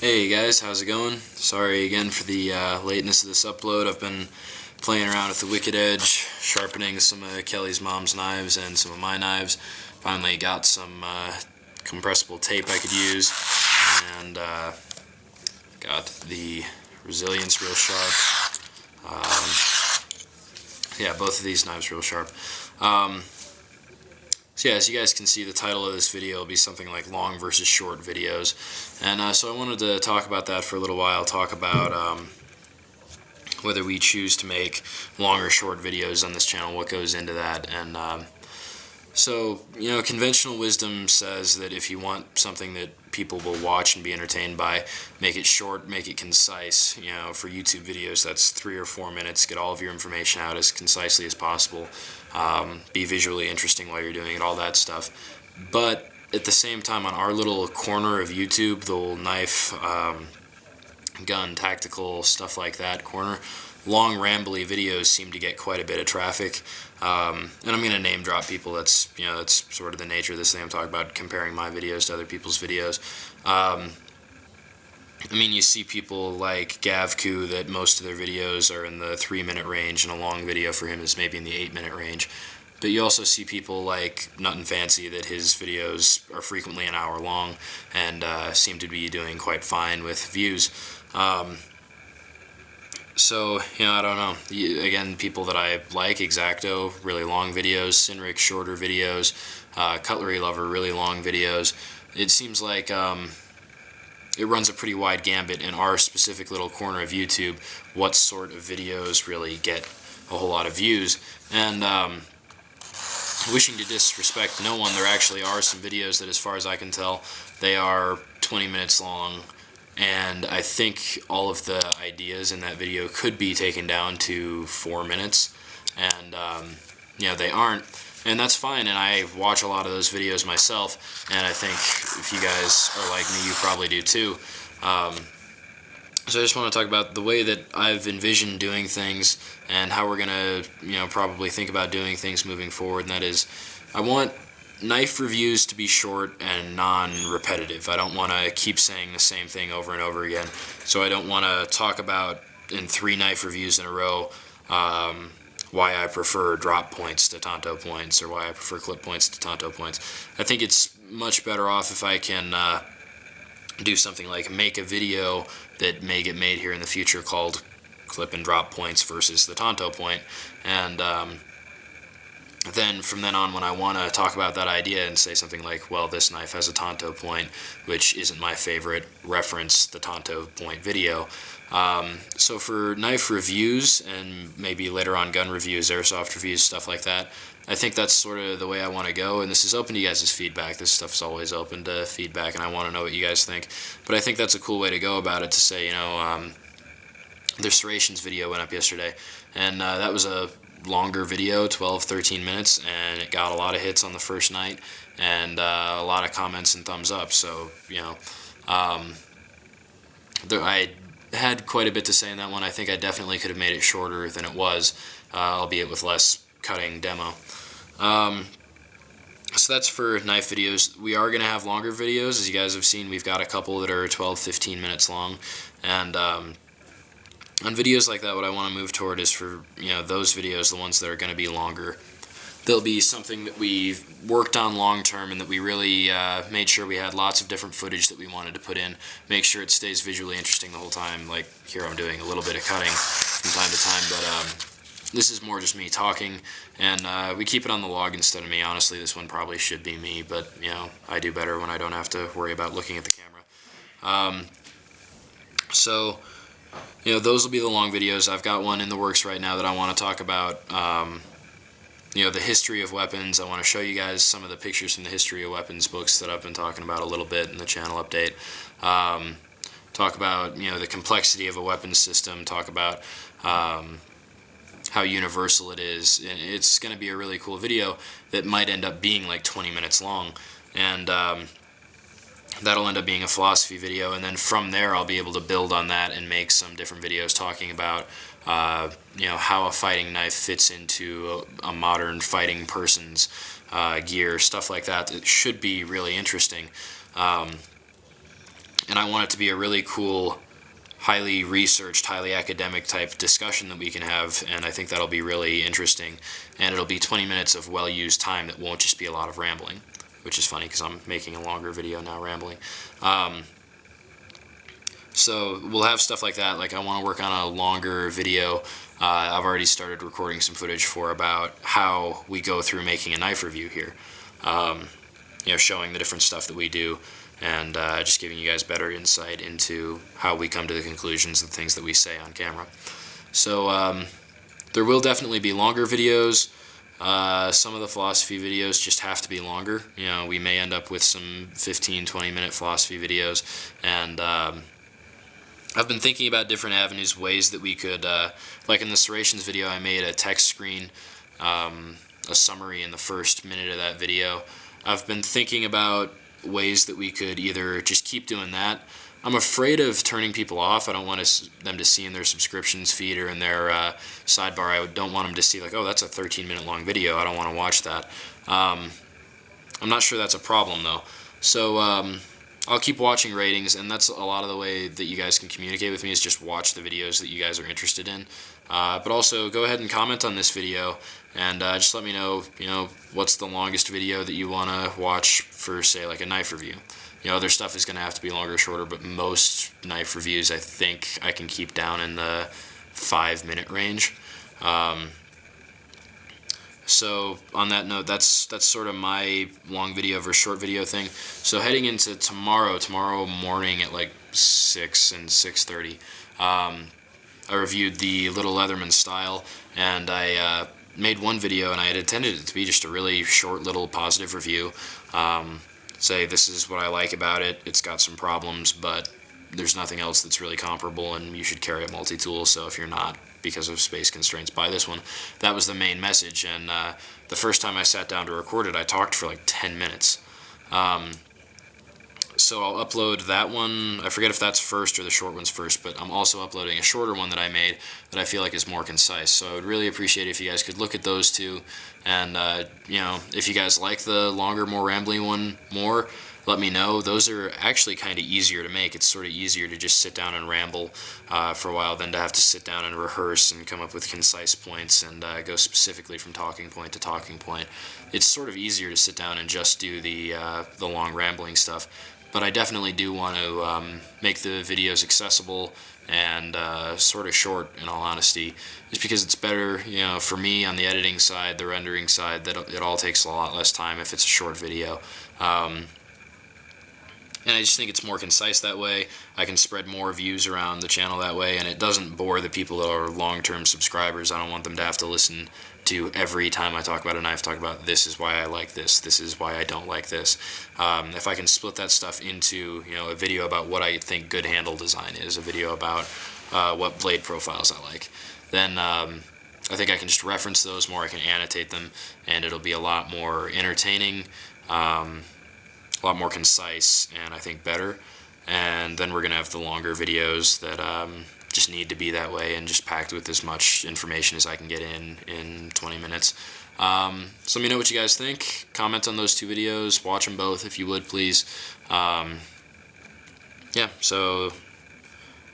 Hey guys, how's it going? Sorry again for the lateness of this upload. I've been playing around with the Wicked Edge, sharpening some of Kelly's mom's knives and some of my knives. Finally got some compressible tape I could use, and got the resilience real sharp. Yeah, both of these knives real sharp. So yeah, as you guys can see, the title of this video will be something like long versus short videos. And so I wanted to talk about that for a little while, talk about whether we choose to make long or short videos on this channel, what goes into that. And so, you know, conventional wisdom says that if you want something that people will watch and be entertained by, make it short, make it concise. You know, for YouTube videos, that's 3 or 4 minutes. Get all of your information out as concisely as possible. Be visually interesting while you're doing it, all that stuff. But at the same time, on our little corner of YouTube, the little knife, gun, tactical, stuff like that corner, long rambly videos seem to get quite a bit of traffic. And I'm going to name drop people. That's sort of the nature of this thing I'm talking about, comparing my videos to other people's videos. I mean, you see people like Gavku that most of their videos are in the 3-minute range, and a long video for him is maybe in the 8-minute range. But you also see people like Nuttin Fancy that his videos are frequently an hour long and seem to be doing quite fine with views. So, you know, I don't know. Again, people that I like, Exacto, really long videos, Sinric, shorter videos, Cutlery Lover, really long videos. It seems like it runs a pretty wide gambit in our specific little corner of YouTube, what sort of videos really get a whole lot of views. And wishing to disrespect no one, there actually are some videos that, as far as I can tell, they are 20 minutes long. And I think all of the ideas in that video could be taken down to 4 minutes, and you know, they aren't, and that's fine. And I watch a lot of those videos myself, and I think if you guys are like me, you probably do too. So I just want to talk about the way that I've envisioned doing things and how we're gonna, you know, probably think about doing things moving forward. And that is, I want knife reviews to be short and non-repetitive. I don't want to keep saying the same thing over and over again. So I don't want to talk about in 3 knife reviews in a row why I prefer drop points to tanto points, or why I prefer clip points to tanto points. I think it's much better off if I can do something like make a video that may get made here in the future called clip and drop points versus the tanto point. And then from then on, when I want to talk about that idea and say something like, well, this knife has a tanto point, which isn't my favorite, reference the tanto point video. So for knife reviews, and maybe later on gun reviews, airsoft reviews, stuff like that, I think that's sort of the way I want to go. And this is open to you guys' feedback. This stuff is always open to feedback, and I want to know what you guys think. But I think that's a cool way to go about it, to say, you know, the Serrations video went up yesterday, and that was a longer video, 12-13 minutes, and it got a lot of hits on the first night, and a lot of comments and thumbs up. So, you know, I had quite a bit to say in that one. I think I definitely could have made it shorter than it was, albeit with less cutting demo. So that's for knife videos. We are going to have longer videos. As you guys have seen, we've got a couple that are 12-15 minutes long, and on videos like that, what I want to move toward is for, you know, those videos, the ones that are going to be longer, they'll be something that we've worked on long term, and that we really made sure we had lots of different footage that we wanted to put in, make sure it stays visually interesting the whole time. Like here, I'm doing a little bit of cutting from time to time, but this is more just me talking, and we keep it on the log instead of me. Honestly, this one probably should be me, but, you know, I do better when I don't have to worry about looking at the camera. So, you know, those will be the long videos. I've got one in the works right now that I want to talk about, you know, the history of weapons. I want to show you guys some of the pictures from the history of weapons books that I've been talking about a little bit in the channel update. Talk about, you know, the complexity of a weapons system. Talk about how universal it is. And it's going to be a really cool video that might end up being like 20 minutes long. And that'll end up being a philosophy video, and then from there I'll be able to build on that and make some different videos talking about you know, how a fighting knife fits into a modern fighting person's gear, stuff like that. It should be really interesting. and I want it to be a really cool, highly researched, highly academic type discussion that we can have, and I think that'll be really interesting, and it'll be 20 minutes of well-used time that won't just be a lot of rambling, which is funny because I'm making a longer video now rambling. So we'll have stuff like that. Like I want to work on a longer video. I've already started recording some footage for about how we go through making a knife review here. You know, showing the different stuff that we do, and just giving you guys better insight into how we come to the conclusions and things that we say on camera. So there will definitely be longer videos. Some of the philosophy videos just have to be longer. You know, we may end up with some 15-20 minute philosophy videos, and I've been thinking about different avenues, ways that we could, like in the serrations video, I made a text screen, a summary in the first minute of that video. I've been thinking about ways that we could either just keep doing that. I'm afraid of turning people off. I don't want them to see in their subscriptions feed or in their sidebar. I don't want them to see like, oh, that's a 13-minute long video. I don't want to watch that. I'm not sure that's a problem though. So I'll keep watching ratings, and that's a lot of the way that you guys can communicate with me, is just watch the videos that you guys are interested in. But also go ahead and comment on this video, and just let me know, what's the longest video that you want to watch for, say, like a knife review. Other stuff is going to have to be longer or shorter, but most knife reviews I think I can keep down in the 5-minute range. So on that note, that's sort of my long video versus short video thing. So heading into tomorrow morning at like 6 and 6:30, I reviewed the Little Leatherman style, and I made one video, and I had intended it to be just a really short little positive review. Say this is what I like about it. It's got some problems, but there's nothing else that's really comparable, and you should carry a multi-tool. So if you're not, because of space constraints, buy this one. That was the main message, and the first time I sat down to record it, I talked for like 10 minutes. So I'll upload that one. I forget if that's first or the short one's first, but I'm also uploading a shorter one that I made that I feel like is more concise. So I would really appreciate it if you guys could look at those two, and if you guys like the longer, more rambling one more, let me know. Those are actually kind of easier to make. It's sort of easier to just sit down and ramble for a while than to have to sit down and rehearse and come up with concise points and go specifically from talking point to talking point. It's sort of easier to sit down and just do the long rambling stuff. But I definitely do want to make the videos accessible and sort of short, in all honesty, just because it's better, for me on the editing side, the rendering side, that it all takes a lot less time if it's a short video. And I just think it's more concise that way. I can spread more views around the channel that way, and it doesn't bore the people that are long-term subscribers. I don't want them to have to listen to every time I talk about a knife, talk about this is why I like this, this is why I don't like this. If I can split that stuff into, a video about what I think good handle design is, a video about what blade profiles I like, then I think I can just reference those more, I can annotate them, and it'll be a lot more entertaining, a lot more concise, and I think better. And then we're going to have the longer videos that just need to be that way and just packed with as much information as I can get in 20 minutes. So let me know what you guys think. Comment on those two videos. Watch them both if you would, please. Yeah, so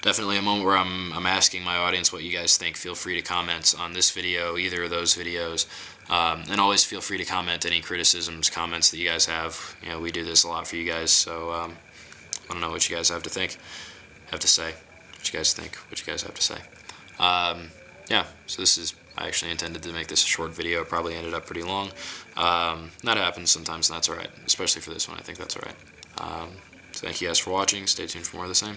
definitely a moment where I'm asking my audience what you guys think. Feel free to comment on this video, either of those videos. And always feel free to comment any criticisms, comments that you guys have. We do this a lot for you guys, so I want to know what you guys have to say. What you guys think, what you guys have to say. Yeah, so I actually intended to make this a short video. It probably ended up pretty long. That happens sometimes, and that's alright, especially for this one. I think that's alright. So thank you guys for watching. Stay tuned for more of the same.